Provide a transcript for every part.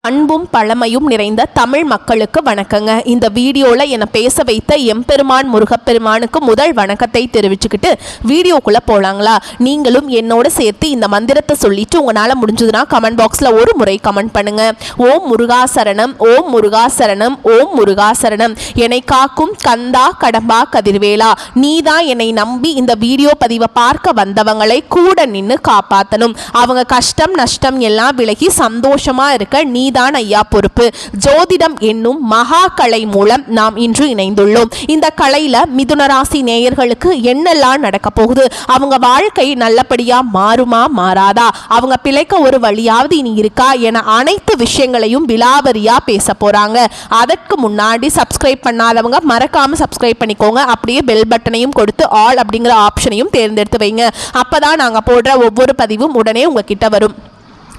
அன்பும் பழமையும் நிறைந்த தமிழ் மக்களுக்கு வணக்கங்க. இந்த வீடியோவில் என்னை பேச வைத்த எம்பெருமான் முருகப்பெருமானுக்கு முதல் வணக்கத்தை தெரிவிச்சுக்கிட்டு வீடியோக்குள்ளே போகலாங்களா? நீங்களும் என்னோட சேர்த்து இந்த மந்திரத்தை சொல்லிட்டு உங்களால் முடிஞ்சதுன்னா கமெண்ட் பாக்ஸில் ஒரு முறை கமெண்ட் பண்ணுங்க. ஓம் முருகாசரணம், ஓம் முருகாசரணம், ஓம் முருகாசரணம். என்னை காக்கும் கந்தா கடம்பா கதிர்வேலா, நீதான் என்னை நம்பி இந்த வீடியோ பதிவை பார்க்க வந்தவங்களை கூட நின்று காப்பாற்றணும். அவங்க கஷ்டம் நஷ்டம் எல்லாம் விலகி சந்தோஷமா இருக்க நீதான் ஐயா பொறுப்பு. ஜோதிடம் என்னும் மகா கலை மூலம் நாம் இன்று இணைந்துள்ளோம். இந்த கலையில மிதுன ராசி நேயர்களுக்கு என்னெல்லாம் நடக்க போகுது, அவங்க வாழ்க்கை நல்லபடியா மாறுமா மாறாதா, அவங்க பிழைக்க ஒரு வழியாவது இனி இருக்கா என அனைத்து விஷயங்களையும் விலாவரியா பேச போறாங்க. அதற்கு முன்னாடி சப்ஸ்கிரைப் பண்ணாதவங்க மறக்காம சப்ஸ்கிரைப் பண்ணிக்கோங்க. அப்படியே பெல் பட்டனையும் கொடுத்து ஆல் அப்படிங்கிற ஆப்ஷனையும் தேர்ந்தெடுத்து வைங்க. அப்பதான் நாங்க போடுற ஒவ்வொரு பதிவும் உடனே உங்ககிட்ட வரும்.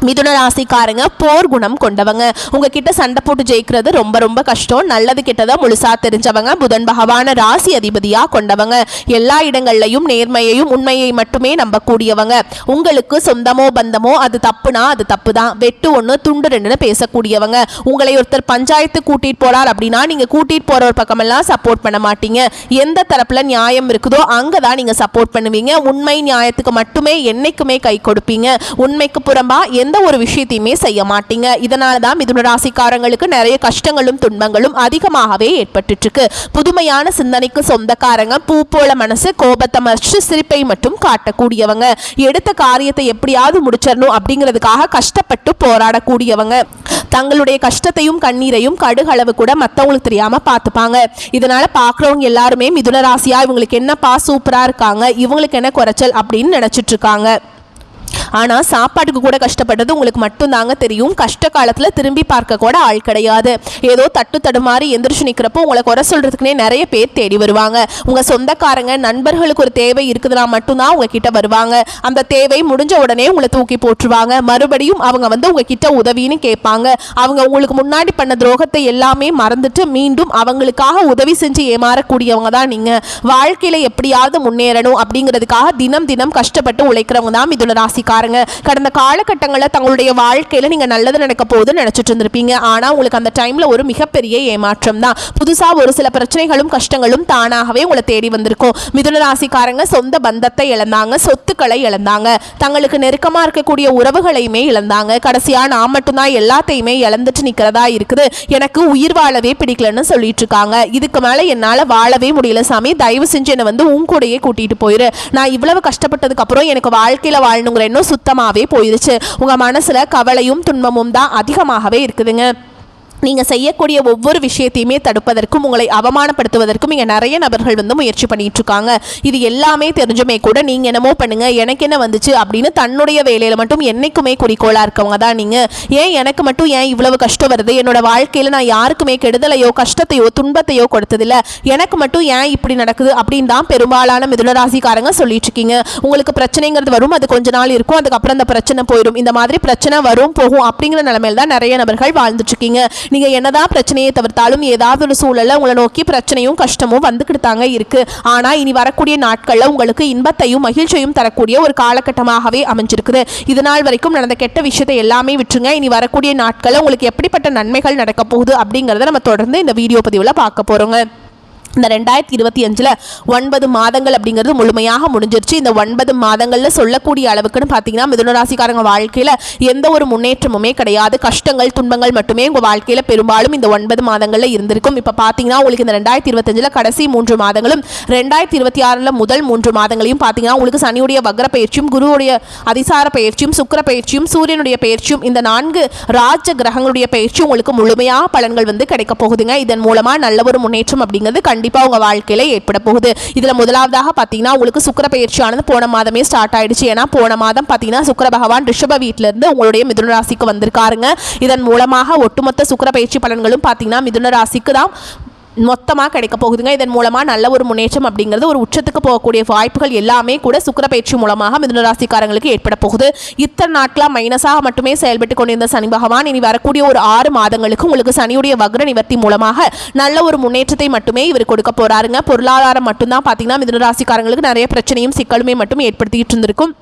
மிதுன ராசிக்காரங்க போர் குணம் கொண்டவங்க. உங்ககிட்ட சண்டை போட்டு ஜெயிக்கிறது ரொம்ப ரொம்ப கஷ்டம். நல்லது கெட்டதை முழுசா தெரிஞ்சவங்க. புதன் பகவான ராசி அதிபதியா கொண்டவங்க. எல்லா இடங்கள்லையும் நேர்மையையும் உண்மையை மட்டுமே நம்பக்கூடியவங்க. உங்களுக்கு சொந்தமோ பந்தமோ அது தப்புனா அது தப்பு தான், வெட்டு ஒன்று துண்டு ரெண்டுன்னு பேசக்கூடியவங்க. உங்களை ஒருத்தர் பஞ்சாயத்து கூட்டிட்டு போறார் அப்படின்னா நீங்க கூட்டிட்டு போற ஒரு பக்கமெல்லாம் சப்போர்ட் பண்ண மாட்டீங்க. எந்த தரப்புல நியாயம் இருக்குதோ அங்கதான் நீங்க சப்போர்ட் பண்ணுவீங்க. உண்மை நியாயத்துக்கு மட்டுமே என்னைக்குமே கை கொடுப்பீங்க. உண்மைக்கு புறம்பா எந்த ஒரு விஷயத்தையுமே செய்ய மாட்டீங்க. இதனால தான் மிதுன ராசிக்காரங்களுக்கு நிறைய கஷ்டங்களும் துன்பங்களும் அதிகமாகவே ஏற்பட்டு இருக்கு. புதுமையான சிந்தனைக்கு சொந்தக்காரங்க. பூ போல மனசு, கோபத்தை மறைச்சு சிரிப்பை மட்டும் காட்டக்கூடியவங்க. எடுத்த காரியத்தை எப்படியாவது முடிச்சிடணும் அப்படிங்கிறதுக்காக கஷ்டப்பட்டு போராடக்கூடியவங்க. தங்களுடைய கஷ்டத்தையும் கண்ணீரையும் கடுகளவு கூட மற்றவங்களுக்கு தெரியாம பார்த்துப்பாங்க. இதனால பார்க்குறவங்க எல்லாருமே மிதுன ராசியா இவங்களுக்கு என்னப்பா சூப்பரா இருக்காங்க, இவங்களுக்கு என்ன குறைச்சல் அப்படின்னு நினைச்சிட்டு இருக்காங்க. ஆனால் சாப்பாட்டுக்கு கூட கஷ்டப்பட்டது உங்களுக்கு மட்டும்தாங்க தெரியும். கஷ்ட காலத்தில் திரும்பி பார்க்க கூட ஆள் கிடையாது. ஏதோ தட்டு தடுமாறி எந்திரிச்சு நிற்கிறப்போ உங்களை குறை சொல்கிறதுக்குனே நிறைய பேர் தேடி வருவாங்க. உங்கள் சொந்தக்காரங்க நண்பர்களுக்கு ஒரு தேவை இருக்குதுன்னா மட்டும்தான் உங்ககிட்ட வருவாங்க. அந்த தேவை முடிஞ்ச உடனே உங்களை தூக்கி போட்டுருவாங்க. மறுபடியும் அவங்க உங்ககிட்ட உதவின்னு கேட்பாங்க. அவங்க உங்களுக்கு முன்னாடி பண்ண துரோகத்தை எல்லாமே மறந்துட்டு மீண்டும் அவங்களுக்காக உதவி செஞ்சு ஏமாறக்கூடியவங்க தான் நீங்கள். வாழ்க்கையில் எப்படியாவது முன்னேறணும் அப்படிங்கிறதுக்காக தினம் தினம் கஷ்டப்பட்டு உழைக்கிறவங்க தான் மிதுன ராசி. கடந்த காலகட்டங்களில் தங்களுடைய வாழ்க்கையில நீங்க நல்லது நடக்க போது நினைச்சிட்டு இருந்திருப்பீங்க. ஆனா உங்களுக்கு அந்த டைம்ல ஒரு மிகப்பெரிய ஏமாற்றம் தான். புதுசா ஒரு சில பிரச்சனைகளும் கஷ்டங்களும் தானாகவே உங்களை தேடி வந்திருக்கும். மிதுன ராசிக்காரங்க சொந்த பந்தத்தை இழந்தாங்க, சொத்துக்களை இழந்தாங்க, தங்களுக்கு நெருக்கமா இருக்கக்கூடிய உறவுகளையுமே இழந்தாங்க. கடைசியா நான் மட்டும்தான் எல்லாத்தையுமே இழந்துட்டு நிக்கிறதா இருக்குது, எனக்கு உயிர் வாழவே பிடிக்கலன்னு சொல்லிட்டு இருக்காங்க. இதுக்கு மேல என்னால வாழவே முடியல சாமி, தயவு செஞ்சு என்னை உன் கூடயே கூட்டிட்டு போயிரு. நான் இவ்வளவு கஷ்டப்பட்டதுக்கு அப்புறம் எனக்கு வாழ்க்கையில வாழணுங்கிற சுத்தமாவே போயிருச்சு. உங்க மனசுல கவலையும் துன்பமும் தான் அதிகமாகவே இருக்குதுங்க. நீங்கள் செய்யக்கூடிய ஒவ்வொரு விஷயத்தையுமே தடுப்பதற்கும் உங்களை அவமானப்படுத்துவதற்கும் இங்கே நிறைய நபர்கள் முயற்சி பண்ணிட்டு இருக்காங்க. இது எல்லாமே தெரிஞ்சுமே கூட நீங்கள் என்னமோ பண்ணுங்க, எனக்கு என்ன வந்துச்சு அப்படின்னு தன்னுடைய வேலையில் மட்டும் என்னைக்குமே குறிக்கோளாக இருக்கவங்க தான் நீங்கள். ஏன் எனக்கு மட்டும் ஏன் இவ்வளவு கஷ்டம் வருது, என்னோட வாழ்க்கையில் நான் யாருக்குமே கெடுதலையோ கஷ்டத்தையோ துன்பத்தையோ கொடுத்ததில்ல, எனக்கு மட்டும் ஏன் இப்படி நடக்குது அப்படின்னு தான் பெரும்பாலான மிதுன ராசிக்காரங்க சொல்லிட்டு இருக்கீங்க. உங்களுக்கு பிரச்சனைங்கிறது வரும், அது கொஞ்ச நாள் இருக்கும், அதுக்கப்புறம் அந்த பிரச்சனை போயிடும். இந்த மாதிரி பிரச்சனை வரும் போகும் அப்படிங்கிற நிலைமையில் தான் நிறைய நபர்கள் வாழ்ந்துட்டு இருக்கீங்க. நீங்க என்னதான் பிரச்சனையை தவிர்த்தாலும் ஏதாவது ஒரு சூழல்ல உங்களை நோக்கி பிரச்சனையும் கஷ்டமும் வந்துக்கிட்டு தாங்க இருக்கு. ஆனா இனி வரக்கூடிய நாட்கள்ல உங்களுக்கு இன்பத்தையும் மகிழ்ச்சியும் தரக்கூடிய ஒரு காலகட்டமாகவே அமைஞ்சிருக்குது. இது நாள் வரைக்கும் நடந்த கெட்ட விஷயத்தை எல்லாமே விட்டுருங்க. இனி வரக்கூடிய நாட்கள்ல உங்களுக்கு எப்படிப்பட்ட நன்மைகள் நடக்க போகுது அப்படிங்கறத நம்ம தொடர்ந்து இந்த வீடியோ பதிவுல பார்க்க போறோங்க. இந்த 2025 9 மாதங்கள் அப்படிங்கிறது முழுமையாக முடிஞ்சிருச்சு. இந்த 9 மாதங்களில் சொல்லக்கூடிய அளவுக்குன்னு பார்த்தீங்கன்னா மிதுன ராசிக்காரங்க வாழ்க்கையில் எந்த ஒரு முன்னேற்றமுமே கிடையாது. கஷ்டங்கள் துன்பங்கள் மட்டுமே உங்கள் வாழ்க்கையில் பெரும்பாலும் இந்த 9 மாதங்களில் இருந்திருக்கும். இப்போ பார்த்தீங்கன்னா உங்களுக்கு இந்த 2025 கடைசி 3 மாதங்களும் 2026 முதல் 3 மாதங்களையும் பார்த்தீங்கன்னா உங்களுக்கு சனியுடைய வக்ர பயிற்சியும் குருவுடைய அதிசார பயிற்சியும் சுக்கிர பயிற்சியும் சூரியனுடைய பயிற்சியும் இந்த 4 ராஜ கிரகங்களுடைய பயிற்சி உங்களுக்கு முழுமையாக பலன்கள் கிடைக்க போகுதுங்க. இதன் மூலமாக நல்ல ஒரு முன்னேற்றம் அப்படிங்கிறது கண்டிப்பாக உங்க வாழ்க்கையில ஏற்பட போகுது. இதுல முதலாவதாக பாத்தீங்கன்னா உங்களுக்கு சுக்கிர பயிற்சியானது போன மாதமே ஸ்டார்ட் ஆயிடுச்சு. ஏன்னா போன மாதம் பாத்தீங்கன்னா சுக்கிர பகவான் ரிஷப வீட்டில இருந்து உங்களுடைய மிதுன ராசிக்கு வந்திருக்காருங்க. இதன் மூலமாக ஒட்டுமொத்த சுக்கிர பயிற்சி பலன்களும் பாத்தீங்கன்னா மிதுன ராசிக்கு தான் மொத்தமாக கிடைக்க போகுதுங்க. இதன் மூலமாக நல்ல ஒரு முன்னேற்றம் அப்படிங்கிறது ஒரு உச்சத்துக்கு போகக்கூடிய வாய்ப்புகள் எல்லாமே கூட சுக்கிர பயிற்சி மூலமாக மிதுன ராசிக்காரங்களுக்கு ஏற்பட போகுது. இத்தனை நாட்களாக மைனஸாக மட்டுமே செயல்பட்டு கொண்டிருந்த சனி பகவான் இனி வரக்கூடிய ஒரு 6 மாதங்களுக்கு உங்களுக்கு சனியுடைய வக்ர நிவர்த்தி மூலமாக நல்ல ஒரு முன்னேற்றத்தை மட்டுமே இவர் கொடுக்க போறாருங்க. பொருளாதாரம் மட்டும்தான் பார்த்தீங்கன்னா மிதுன ராசிக்காரங்களுக்கு நிறைய பிரச்சனையும் சிக்கலுமே மட்டும் ஏற்படுத்திட்டு இருந்திருக்கும்.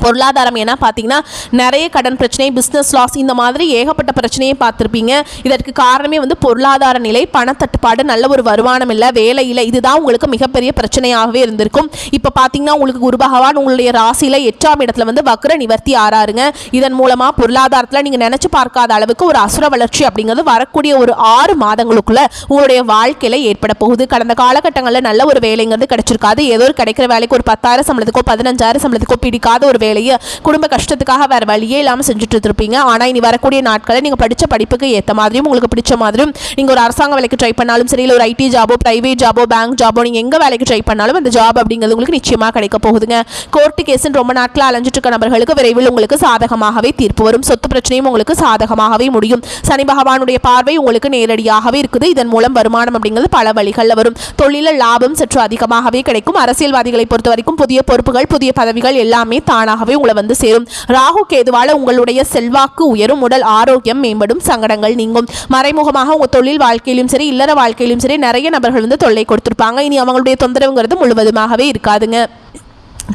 பொருளாதாரம் ஏன்னா பார்த்தீங்கன்னா நிறைய கடன் பிரச்சனை, பிஸ்னஸ் லாஸ், இந்த மாதிரி ஏகப்பட்ட பிரச்சனையை பார்த்துருப்பீங்க. இதற்கு காரணமே வந்து பொருளாதார நிலை, பணத்தட்டுப்பாடு, நல்ல ஒரு வருமானம் இல்லை, வேலை இல்லை. இதுதான் உங்களுக்கு மிகப்பெரிய பிரச்சனையாகவே இருந்திருக்கும். இப்போ பார்த்தீங்கன்னா உங்களுக்கு குரு பகவான் உங்களுடைய ராசியில் 8ஆம் இடத்துல வந்து வக்ர நிவர்த்தி ஆறாருங்க. இதன் மூலமாக பொருளாதாரத்தில் நீங்கள் நினச்சி பார்க்காத அளவுக்கு ஒரு அசுர வளர்ச்சி அப்படிங்கிறது வரக்கூடிய ஒரு 6 மாதங்களுக்குள்ள உங்களுடைய வாழ்க்கையில் ஏற்பட போகுது. கடந்த காலகட்டங்களில் நல்ல ஒரு வேலைங்கிறது கிடைச்சிருக்காது. ஏதோ ஒரு கிடைக்கிற வேலைக்கு ஒரு 10,000 சம்பளத்துக்கோ 15,000 சம்பளத்துக்கோ பிடிக்காத ஒரு வேலையை குடும்ப கஷ்டத்துக்காக வேற வழியே இல்லாமல் செஞ்சுட்டு இருப்பீங்க. ஆனால் இனி வரக்கூடிய நாட்களில் நீங்கள் படித்த படிப்புக்கு ஏற்ற மாதிரியும் உங்களுக்கு பிடிச்ச மாதிரியும் நீங்கள் ஒரு அரசாங்க வேலைக்கு ட்ரை பண்ணாலும் சரி, இல்லை ஒரு ஐடி ஜாபோ, பிரைவேட் ஜாபோ, பேங்க் ஜாபோ, நீங்கள் எங்கே வேலைக்கு ட்ரை பண்ணாலும் அந்த ஜாப் அப்படிங்கிறது உங்களுக்கு நிச்சயமாக கிடைக்க போகுதுங்க. கோர்ட்டு கேஸுன்னு ரொம்ப நாட்கள் அலைஞ்சிட்டு இருக்க நபர்களுக்கு விரைவில் உங்களுக்கு சாதகமாகவே தீர்ப்பு வரும். சொத்து பிரச்சனையும் உங்களுக்கு சாதகமாகவே முடியும். சனி பகவானுடைய பார்வை உங்களுக்கு நேரடியாகவே இருக்குது. இதன் மூலம் வருமானம் அப்படிங்கிறது பல வழிகளில் வரும். தொழிலில் லாபம் சற்று அதிகமாகவே கிடைக்கும். அரசியல்வாதிகளை பொறுத்த வரைக்கும் புதிய பொறுப்புகள், புதிய பதவிகள் எல்லாமே தானாகவே உங்களை வந்து சேரும். ராகு கேதுவால உங்களுடைய செல்வாக்கு உயரும், உடல் ஆரோக்கியம் மேம்படும், சங்கடங்கள் நீங்கும். மறைமுகமாக உங்க தொழில் வாழ்க்கையிலும் சரி, இல்லற வாழ்க்கையிலும் சரி நிறைய நபர்கள் வந்து தொல்லை கொடுத்திருப்பாங்க. இனி அவங்களுடைய தொந்தரவுங்கிறது முழுவதுமாகவே இருக்காதுங்க.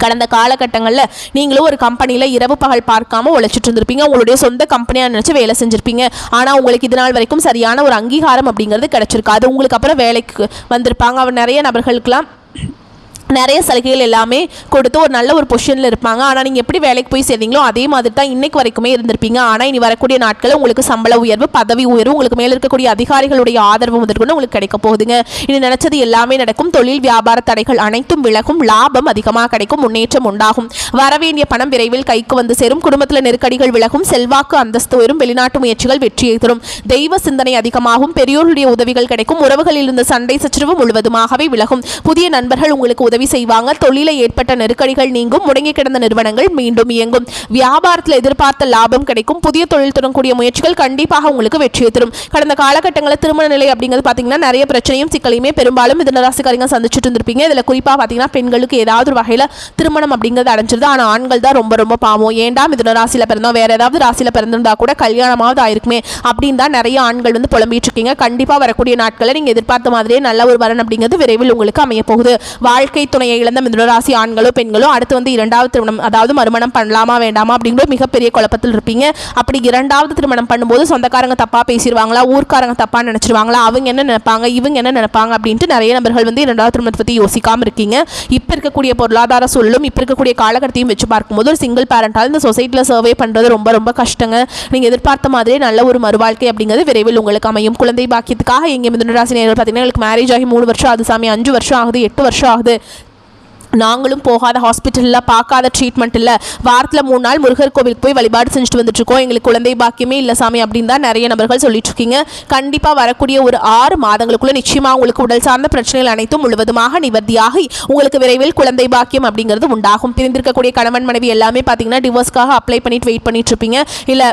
கடந்த காலகட்டங்களில் நீங்களும் ஒரு கம்பெனியில் இரவு பகல் பார்க்காம உழைச்சிட்டு இருந்திருப்பீங்க. உங்களுடைய சொந்த கம்பெனியாக நினச்சி வேலை செஞ்சுருப்பீங்க. ஆனால் உங்களுக்கு இது நாள் வரைக்கும் சரியான ஒரு அங்கீகாரம் அப்படிங்கிறது கிடைச்சிருக்காது. உங்களுக்கு அப்புறம் வேலைக்கு வந்திருப்பாங்க. அவர் நிறைய நபர்களுக்கெல்லாம் நிறைய சலுகைகள் எல்லாமே கொடுத்து ஒரு நல்ல ஒரு பொசிஷனில் இருப்பாங்க. ஆனால் நீங்கள் எப்படி வேலைக்கு போய் சேர்ந்தீங்களோ அதே மாதிரி தான் இன்னைக்கு வரைக்குமே இருந்திருப்பீங்க. ஆனால் இனி வரக்கூடிய நாட்களில் உங்களுக்கு சம்பள உயர்வு, பதவி உயர்வு, உங்களுக்கு மேலே இருக்கக்கூடிய அதிகாரிகளுடைய ஆதரவு முதற்கொண்டு உங்களுக்கு கிடைக்க போகுதுங்க. இனி நினைச்சது எல்லாமே நடக்கும். தொழில் வியாபார தடைகள் அனைத்தும் விலகும். லாபம் அதிகமாக கிடைக்கும். முன்னேற்றம் உண்டாகும். வரவேண்டிய பணம் விரைவில் கைக்கு வந்து சேரும். குடும்பத்தில் நெருக்கடிகள் விலகும். செல்வாக்கு அந்தஸ்து உயரும். வெளிநாட்டு முயற்சிகள் வெற்றியை தரும். தெய்வ சிந்தனை அதிகமாகும். பெரியோருடைய உதவிகள் கிடைக்கும். உறவுகளில் இருந்த சண்டை சச்சரவு முழுவதுமாகவே விலகும். புதிய நண்பர்கள் உங்களுக்கு உதவி செய்வாங்க. தொழிலில் ஏற்பட்ட நெருக்கடிகள் நீங்கும். முடங்கி கிடந்த நிறுவனங்கள் மீண்டும் இயங்கும். வியாபாரத்தில் எதிர்பார்த்த லாபம் கிடைக்கும். புதிய தொழில் தொடங்கக்கூடிய முயற்சிகள் கண்டிப்பாக உங்களுக்கு வெற்றியை தரும். கடந்த காலகட்டங்களில் திருமண நிலை அப்படிங்கிறது பார்த்தீங்கன்னா நிறைய பிரச்சனையும் சிக்கலையுமே பெரும்பாலும் மிதுன ராசிக்காரங்க சந்திச்சுட்டு இருந்திருப்பீங்க. இதில் குறிப்பாக பார்த்தீங்கன்னா பெண்களுக்கு ஏதாவது ஒரு வகையில் திருமணம் அப்படிங்கிறது அடைஞ்சிருது. ஆனால் ஆண்கள் தான் ரொம்ப ரொம்ப பாவம். ஏண்டா மிதுன ராசியில் பிறந்தோம், வேற ஏதாவது ராசியில் பிறந்திருந்தா கூட கல்யாணமாவது ஆயிருக்குமே அப்படின்னு தான் நிறைய ஆண்கள் வந்து புலம்பிட்டு இருக்கீங்க. கண்டிப்பாக வரக்கூடிய நாட்களில் நீங்கள் எதிர்பார்த்த மாதிரியே நல்ல ஒரு வரன் அப்படிங்கிறது விரைவில் உங்களுக்கு அமைய போகுது. வாழ்க்கை துணையை இழந்த மிதுனராசி ஆண்களோ பெண்களோ அடுத்து வந்து 2வது திருமணம், அதாவது மறுமணம் பண்ணலாமா வேண்டாமா அப்படிங்கிற மிகப்பெரிய குழப்பத்தில் இருப்பீங்க. அப்படி 2வது திருமணம் பண்ணும்போது சொந்தக்காரங்க தப்பா பேசிடுவாங்களா, ஊர்க்காரங்க தப்பா நினைச்சிருவாங்களா, அவங்க என்ன நினைப்பாங்க, இவங்க என்ன நினைப்பாங்க அப்படின்ட்டு நிறைய நபர்கள் வந்து 2வது திருமணத்தை பற்றி யோசிக்காம இருக்கீங்க. இப்போ இருக்கக்கூடிய பொருளாதார சூழலும் இப்போ இருக்கக்கூடிய காலகட்டத்தையும் வச்சு பார்க்கும்போது ஒரு சிங்கிள் பேரண்டால் இந்த சொசைட்டியில் சர்வே பண்ணுறது ரொம்ப ரொம்ப கஷ்டங்க. நீங்கள் எதிர்பார்த்த மாதிரியே நல்ல ஒரு மறுவாழ்க்கை அப்படிங்கிறது விரைவில் உங்களுக்கு அமையும். குழந்தை பாக்கியத்துக்காக எங்கே மிதுனராசி நேயர்கள் பார்த்தீங்கன்னா உங்களுக்கு மேரேஜ் ஆகி 3 வருஷம் ஆகுது சாமி, 5 வருஷம் ஆகுது, 8 வருஷம் ஆகுது, நாங்களும் போகாத ஹாஸ்பிட்டலில் பார்க்காத ட்ரீட்மெண்ட் இல்லை, வாரத்தில் 3 நாள் முருகர் கோவிலுக்கு போய் வழிபாடு செஞ்சுட்டு வந்துட்டுருக்கோம், எங்களுக்கு குழந்தை பாக்கியமே இல்லை சாமி அப்படின்னு தான் நிறைய நபர்கள் சொல்லிட்டு இருக்கீங்க. கண்டிப்பாக வரக்கூடிய ஒரு 6 மாதங்களுக்குள்ள நிச்சயமாக உங்களுக்கு உடல் சார்ந்த பிரச்சனைகள் அனைத்தும் முழுவதுமாக நிவர்த்தியாகி உங்களுக்கு விரைவில் குழந்தை பாக்கியம் அப்படிங்கிறது உண்டாகும். பிரிந்திருக்கக்கூடிய கணவன் மனைவி எல்லாமே பார்த்தீங்கன்னா டிவோர்ஸ்க்காக அப்ளை பண்ணிட்டு வெயிட் பண்ணிட்டு இருப்பீங்க. இல்லை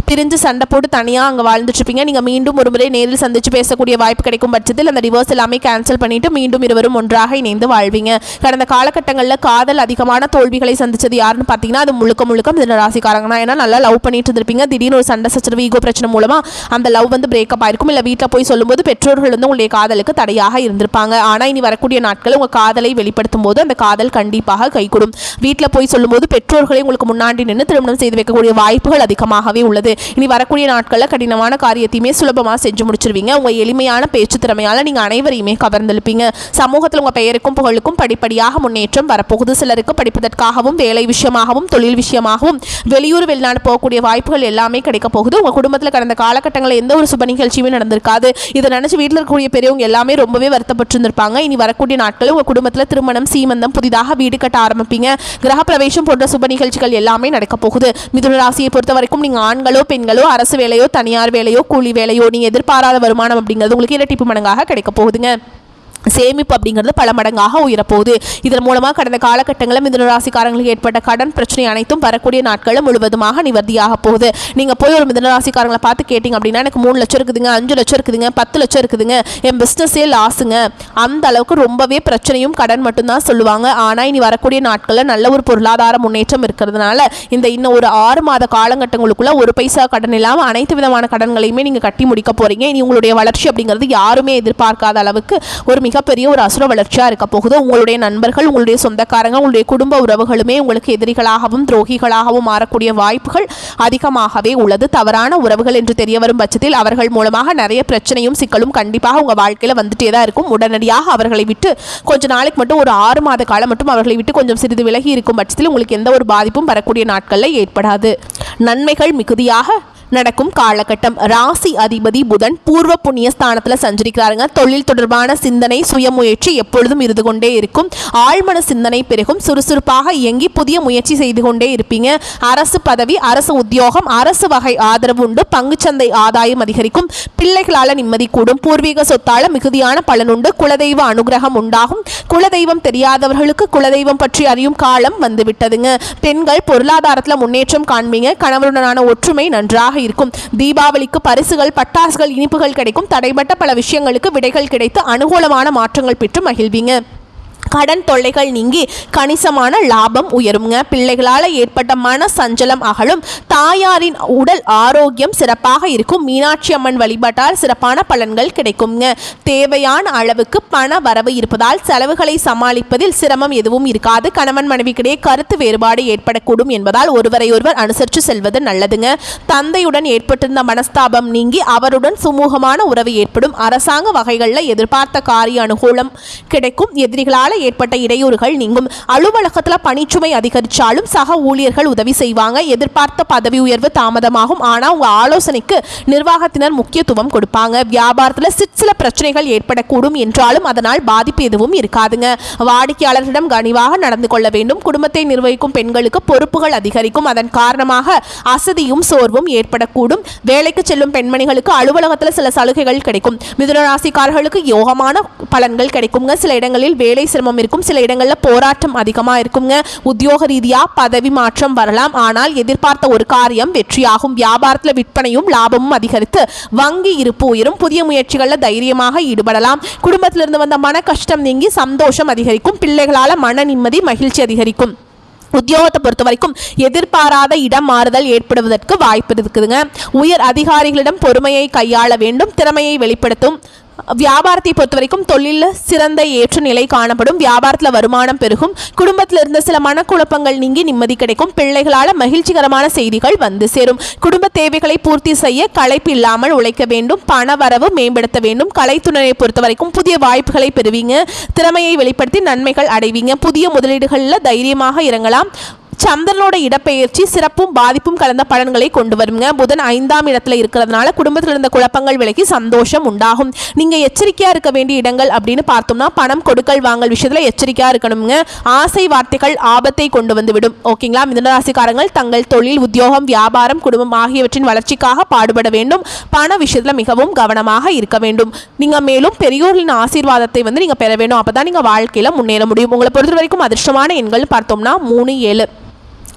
பிரிஞ்சு சண்டை போட்டு தனியாக அங்கே வாழ்ந்துட்டுருப்பீங்க. நீங்கள் மீண்டும் ஒரு முறை நேரில் சந்தித்து பேசக்கூடிய வாய்ப்பு கிடைக்கும் பட்சத்தில் அந்த டிவோர்ஸ் எல்லாமே கேன்சல் பண்ணிவிட்டு மீண்டும் இருவரும் ஒன்றாக இணைந்து வாழ்வீங்க. கடந்த காலகட்டங்களில் காதல் அதிகமான தோல்விகளை சந்தித்தது யாருன்னு பார்த்தீங்கன்னா அது முழுக்க முழுக்க மிதுன ராசிக்காரங்க தான். ஏன்னா நல்லா லவ் பண்ணிட்டு இருந்திருப்பீங்க. திடீர்னு ஒரு சண்டை சச்சரவு, ஈகோ பிரச்சனை மூலமாக அந்த லவ் வந்து பிரேக்கப் ஆயிருக்கும். இல்லை வீட்டில் போய் சொல்லும்போது பெற்றோர்கள் வந்து உங்களுடைய காதலுக்கு தடையாக இருந்திருப்பாங்க. ஆனால் இனி வரக்கூடிய நாட்கள் உங்கள் காதலை வெளிப்படுத்தும் போது அந்த காதல் கண்டிப்பாக கைகூடும். வீட்டில் போய் சொல்லும்போது பெற்றோர்களை உங்களுக்கு முன்னாடி நின்று திருமணம் செய்து வைக்கக்கூடிய வாய்ப்புகள் அதிகமாகவே உள்ளது. இனி வரக்கூடிய நாட்களில் கடினமான காரியத்தையுமே சுலபமாக செஞ்சு முடிச்சிருவீங்க. உங்கள் எளிமையான பேச்சு திறமையால் நீங்கள் அனைவரையுமே கவர்ந்தெழுப்பீங்க. சமூகத்தில் உங்கள் பெயருக்கும் புகழுக்கும் படிப்படியாக முன்னேற்றம் வரப்போகுது. சிலருக்கு படிப்பதற்காகவும் வேலை விஷயமாகவும் தொழில் விஷயமாகவும் வெளியூர் வெளிநாடு போகக்கூடிய வாய்ப்புகள் எல்லாமே கிடைக்க போகுது. உங்கள் குடும்பத்தில் கடந்த காலகட்டங்களில் எந்த ஒரு சுப நிகழ்ச்சியுமே நடந்திருக்காது. இதை நினச்சி வீட்டில் இருக்கக்கூடிய பெரியவங்க எல்லாமே ரொம்பவே வருத்தப்பட்டிருந்திருப்பாங்க. இனி வரக்கூடிய நாட்களில் உங்கள் குடும்பத்தில் திருமணம், சீமந்தம், புதிதாக வீடு கட்ட ஆரம்பிப்பீங்க. கிரக பிரவேசம் போன்ற சுப நிகழ்ச்சிகள் எல்லாமே நடக்க போகுது. மிதுன ராசியை பொறுத்த வரைக்கும் நீங்கள் ஆண்களோ பெண்களோ, அரசு வேலையோ தனியார் வேலையோ கூலி வேலையோ, நீங்கள் எதிர்பாராத வருமானம் அப்படிங்கிறது உங்களுக்கு இரட்டிப்பு மடங்காக கிடைக்க போகுதுங்க. சேமிப்பு அப்படிங்கிறது பல மடங்காக உயரப்போகுது. இதன் மூலமாக கடந்த காலகட்டங்களில் மிதுன ராசிக்காரங்களுக்கு ஏற்பட்ட கடன் பிரச்சனை அனைத்தும் வரக்கூடிய நாட்களில் முழுவதுமாக நிவர்த்தியாக போகுது. நீங்கள் போய் ஒரு மிதுன ராசிக்காரங்களை பார்த்து கேட்டிங்க அப்படின்னா எனக்கு 3 லட்சம் இருக்குதுங்க, 5 லட்சம் இருக்குதுங்க, 10 லட்சம் இருக்குதுங்க, என் பிஸ்னஸே லாஸுங்க, அந்த அளவுக்கு ரொம்பவே பிரச்சனையும் கடன் மட்டும்தான் சொல்லுவாங்க. ஆனால் இனி வரக்கூடிய நாட்களில் நல்ல ஒரு பொருளாதார முன்னேற்றம் இருக்கிறதுனால இந்த இன்னும் ஒரு 6 மாத காலகட்டங்களுக்குள்ள ஒரு பைசா கடன் இல்லாமல் அனைத்து விதமான கடன்களையுமே நீங்கள் கட்டி முடிக்க போகிறீங்க. இனி உங்களுடைய வளர்ச்சி அப்படிங்கிறது யாருமே எதிர்பார்க்காத அளவுக்கு ஒரு மிகப்பெரிய ஒரு அசுர வளர்ச்சியாக இருக்க போகுது. உங்களுடைய நண்பர்கள், உங்களுடைய சொந்தக்காரங்க, உங்களுடைய குடும்ப உறவுகளுமே உங்களுக்கு எதிரிகளாகவும் துரோகிகளாகவும் மாறக்கூடிய வாய்ப்புகள் அதிகமாகவே உள்ளது. தவறான உறவுகள் என்று தெரிய வரும் பட்சத்தில் அவர்கள் மூலமாக நிறைய பிரச்சனையும் சிக்கலும் கண்டிப்பாக உங்கள் வாழ்க்கையில் வந்துட்டே தான் இருக்கும். உடனடியாக அவர்களை விட்டு கொஞ்ச நாளைக்கு மட்டும் ஒரு 6 மாத காலம் மட்டும் அவர்களை விட்டு கொஞ்சம் சிறிது விலகி இருக்கும் பட்சத்தில் உங்களுக்கு எந்த ஒரு பாதிப்பும் வரக்கூடிய நாட்களில் ஏற்படாது. நன்மைகள் மிகுதியாக நடக்கும் காலகட்டம். ராசி அதிபதி புதன் பூர்வ புண்ணிய ஸ்தானத்தில் சஞ்சரிக்கிறாருங்க. தொழில் தொடர்பான சிந்தனை, சுயமுயற்சி எப்பொழுதும் இருந்து கொண்டே இருக்கும். ஆழ்மன சிந்தனை பெருகும். சுறுசுறுப்பாக இயங்கி புதிய முயற்சி செய்து கொண்டே இருப்பீங்க. அரசு பதவி, அரசு உத்தியோகம், அரசு வகை ஆதரவு உண்டு. பங்குச்சந்தை ஆதாயம் அதிகரிக்கும். பிள்ளைகளால் நிம்மதி கூடும். பூர்வீக சொத்தால மிகுதியான பலனுண்டு. குலதெய்வ அனுகிரகம் உண்டாகும். குலதெய்வம் தெரியாதவர்களுக்கு குலதெய்வம் பற்றி அறியும் காலம் வந்துவிட்டதுங்க. பெண்கள் பொருளாதாரத்தில் முன்னேற்றம் காண்பீங்க. கணவருடனான ஒற்றுமை நன்றாக இருக்கும். தீபாவளிக்கு பரிசுகள், பட்டாசுகள், இனிப்புகள் கிடைக்கும். தடைபட்ட பல விஷயங்களுக்கு விடைகள் கிடைத்து அனுகூலமான மாற்றங்கள் பெற்று மகிழ்வீங்க. கடன் தொல்லைகள் நீங்கி கணிசமான லாபம் உயருங்க. பிள்ளைகளால் ஏற்பட்ட மன சஞ்சலம் அகலும். தாயாரின் உடல் ஆரோக்கியம் சிறப்பாக இருக்கும். மீனாட்சி அம்மன் வழிபாட்டால் சிறப்பான பலன்கள் கிடைக்குங்க. தேவையான அளவுக்கு பண வரவு இருப்பதால் செலவுகளை சமாளிப்பதில் சிரமம் எதுவும் இருக்காது. கணவன் மனைவிக்கிடையே கருத்து வேறுபாடு ஏற்படக்கூடும் என்பதால் ஒருவரையொருவர் அனுசரித்து செல்வது நல்லதுங்க. தந்தையுடன் ஏற்பட்டிருந்த மனஸ்தாபம் நீங்கி அவருடன் சுமூகமான உறவு ஏற்படும். அரசாங்க வகைகளில் எதிர்பார்த்த காரிய அனுகூலம் கிடைக்கும். எதிரிகளால் ஏற்பட்ட இடையூறுகள் நீங்கும். அலுவலகத்தில் பணிச்சுமை அதிகரித்தாலும் சக ஊழியர்கள் உதவி செய்வாங்க. எதிர்பார்த்த பதவி உயர்வு தாமதமாகும். ஆனால் உங்கள் ஆலோசனைக்கு நிர்வாகத்தினர் முக்கியத்துவம் கொடுப்பாங்க. வியாபாரத்தில் சில பிரச்சனைகள் ஏற்படக்கூடும் என்றாலும் அதனால் பாதிப்பு எதுவும் இருக்காதுங்க. வாடிக்கையாளர்களிடம் கனிவாக நடந்து கொள்ள வேண்டும். குடும்பத்தை நிர்வகிக்கும் பெண்களுக்கு பொறுப்புகள் அதிகரிக்கும். அதன் காரணமாக அசதியும் சோர்வும் ஏற்படக்கூடும். வேலைக்கு செல்லும் பெண்மணிகளுக்கு அலுவலகத்தில் சில சலுகைகள் கிடைக்கும். மிதுன ராசிக்காரர்களுக்கு யோகமான பலன்கள் கிடைக்குங்க. சில இடங்களில் வேலை சிரமம் இருக்கும். சில இடங்களில் போராட்டம் அதிகமாக இருக்குங்க. உத்தியோக ரீதியாக பதவி மாற்றம் வரலாம். ஆனால் எதிர்பார்த்த ஒரு காரியம் வெற்றியாகும். வியாபாரத்தில் விற்பனையும் லாபமும் அதிகரித்து வங்கி இருப்பு உயரும். புதிய முயற்சிகளில் தைரியமாக ஈடுபடலாம். குடும்பத்திலிருந்து வந்த மன கஷ்டம் நீங்கி சந்தோஷம் அதிகரிக்கும். பிள்ளைகளால் மன நிம்மதி, மகிழ்ச்சி அதிகரிக்கும். உத்தியோகத்தை பொறுத்த வரைக்கும் எதிர்பாராத இடம் மாறுதல் ஏற்படுவதற்கு வாய்ப்பு இருக்குதுங்க. உயர் அதிகாரிகளிடம் பொறுமையை கையாள வேண்டும். திறமையை வெளிப்படுத்தும். வியாபாரத்தை பொறுத்த வரைக்கும் தொழிலில் சிறந்த ஏற்ற நிலை காணப்படும். வியாபாரத்தில் வருமானம் பெருகும். குடும்பத்தில் இருந்த சில மனக்குழப்பங்கள் நீங்கி நிம்மதி கிடைக்கும். பிள்ளைகளால் மகிழ்ச்சிகரமான செய்திகள் வந்து சேரும். குடும்ப தேவைகளை பூர்த்தி செய்ய களைப்பு இல்லாமல் உழைக்க வேண்டும். பண வரவு மேம்படுத்த வேண்டும். கலைத்துறையை பொறுத்த வரைக்கும் புதிய வாய்ப்புகளை பெறுவீங்க. திறமையை வெளிப்படுத்தி நன்மைகள் அடைவீங்க. புதிய முதலீடுகளில் தைரியமாக இறங்கலாம். சந்திரனோட இடப்பெயர்ச்சி சிறப்பும் பாதிப்பும் கலந்த பலன்களை கொண்டு வருங்க. புதன் 5ஆம் இடத்துல இருக்கிறதுனால குடும்பத்தில் இருந்த குழப்பங்கள் விலகி சந்தோஷம் உண்டாகும். நீங்கள் எச்சரிக்கையாக இருக்க வேண்டிய இடங்கள் அப்படின்னு பார்த்தோம்னா பணம் கொடுக்கல் வாங்கல் விஷயத்தில் எச்சரிக்கையாக இருக்கணுங்க. ஆசை வார்த்தைகள் ஆபத்தை கொண்டு வந்து விடும். ஓகேங்களா? மிதுனராசிக்காரங்கள் தங்கள் தொழில், உத்தியோகம், வியாபாரம், குடும்பம் ஆகியவற்றின் வளர்ச்சிக்காக பாடுபட வேண்டும். பண விஷயத்தில் மிகவும் கவனமாக இருக்க வேண்டும். நீங்கள் மேலும் பெரியோர்களின் ஆசீர்வாதத்தை நீங்கள் பெற வேண்டும். அப்போ தான் நீங்கள் வாழ்க்கையில் முன்னேற முடியும். உங்களை பொறுத்த வரைக்கும் அதிர்ஷ்டமான எண்கள் பார்த்தோம்னா 3, 7.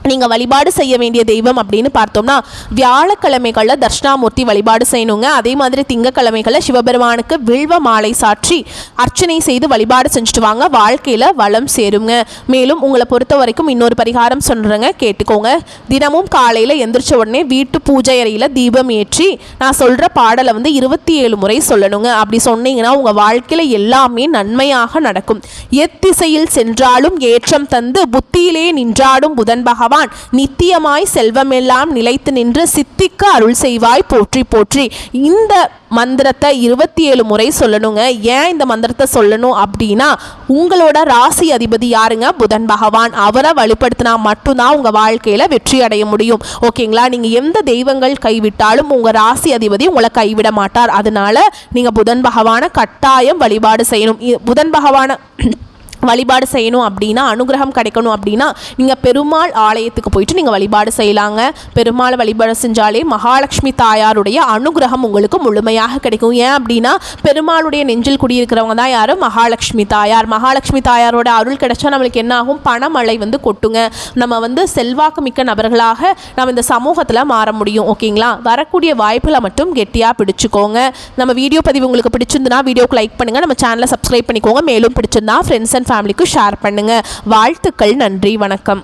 நீங்கள் வழிபாடு செய்ய வேண்டிய தெய்வம் அப்படின்னு பார்த்தோம்னா வியாழக்கிழமைகளில் தட்சிணாமூர்த்தி வழிபாடு செய்யணுங்க. அதே மாதிரி திங்கக்கிழமைகளில் சிவபெருமானுக்கு வில்வ மாலை சாற்றி அர்ச்சனை செய்து வழிபாடு செஞ்சுட்டு வாங்க. வாழ்க்கையில் வளம் சேருங்க. மேலும் உங்களை பொறுத்த வரைக்கும் இன்னொரு பரிகாரம் சொல்கிறேங்க, கேட்டுக்கோங்க. தினமும் காலையில் எந்திரிச்ச உடனே வீட்டு பூஜை அறையில் தீபம் ஏற்றி நான் சொல்கிற பாடலை 27 முறை சொல்லணுங்க. அப்படி சொன்னீங்கன்னா உங்கள் வாழ்க்கையில் எல்லாமே நன்மையாக நடக்கும். எத்திசையில் சென்றாலும் ஏற்றம் தந்து புத்தியிலே நின்றாடும் புதன் பகவான் நித்தியமாய் செல்வமெல்லாம் நிலைத்து நின்று சித்திக்க அருள் செய்வாய் போற்றி போற்றி. இந்த மந்திரத்தை 27 முறை சொல்லணுங்க. ஏன் இந்த மந்திரத்தை சொல்லணும் அப்படின்னா உங்களோட ராசி அதிபதி யாருங்க? புதன் பகவான். அவரை வழிபடுத்தினா மட்டும்தான் உங்கள் வாழ்க்கையில் வெற்றி அடைய முடியும். ஓகேங்களா? நீங்கள் எந்த தெய்வங்கள் கைவிட்டாலும் உங்கள் ராசி அதிபதி உங்களை கைவிட மாட்டார். அதனால நீங்கள் புதன் பகவானை கட்டாயம் வழிபாடு செய்யணும். புதன் பகவானை வழிபாடு செய்யணும் அப்படின்னா, அனுகிரகம் கிடைக்கணும் அப்படின்னா நீங்கள் பெருமாள் ஆலயத்துக்கு போயிட்டு நீங்கள் வழிபாடு செய்யலாங்க. பெருமாள் வழிபாடு செஞ்சாலே மகாலட்சுமி தாயாருடைய அனுகிரகம் உங்களுக்கு முழுமையாக கிடைக்கும். ஏன் அப்படின்னா பெருமாளுடைய நெஞ்சில் குடியிருக்கிறவங்க தான் யார்? மகாலட்சுமி தாயார். மகாலட்சுமி தாயாரோட அருள் கிடைச்சா நம்மளுக்கு என்ன ஆகும்? பணமழை கொட்டுங்க. நம்ம செல்வாக்கு மிக்க நபர்களாக நம்ம இந்த சமூகத்தில் மாற முடியும். ஓகேங்களா? வரக்கூடிய வாய்ப்புகளை மட்டும் கெட்டியாக பிடிச்சிக்கோங்க. நம்ம வீடியோ பதிவு உங்களுக்கு பிடிச்சிருந்துன்னா வீடியோக்கு லைக் பண்ணுங்கள். நம்ம சேனலை சப்ஸ்கிரைப் பண்ணிக்கோங்க. மேலும் பிடிச்சிருந்தா ஃப்ரெண்ட்ஸ் அண்ட் ஃபேமிலிக்கு ஷேர் பண்ணுங்க. வாழ்த்துக்கள். நன்றி. வணக்கம்.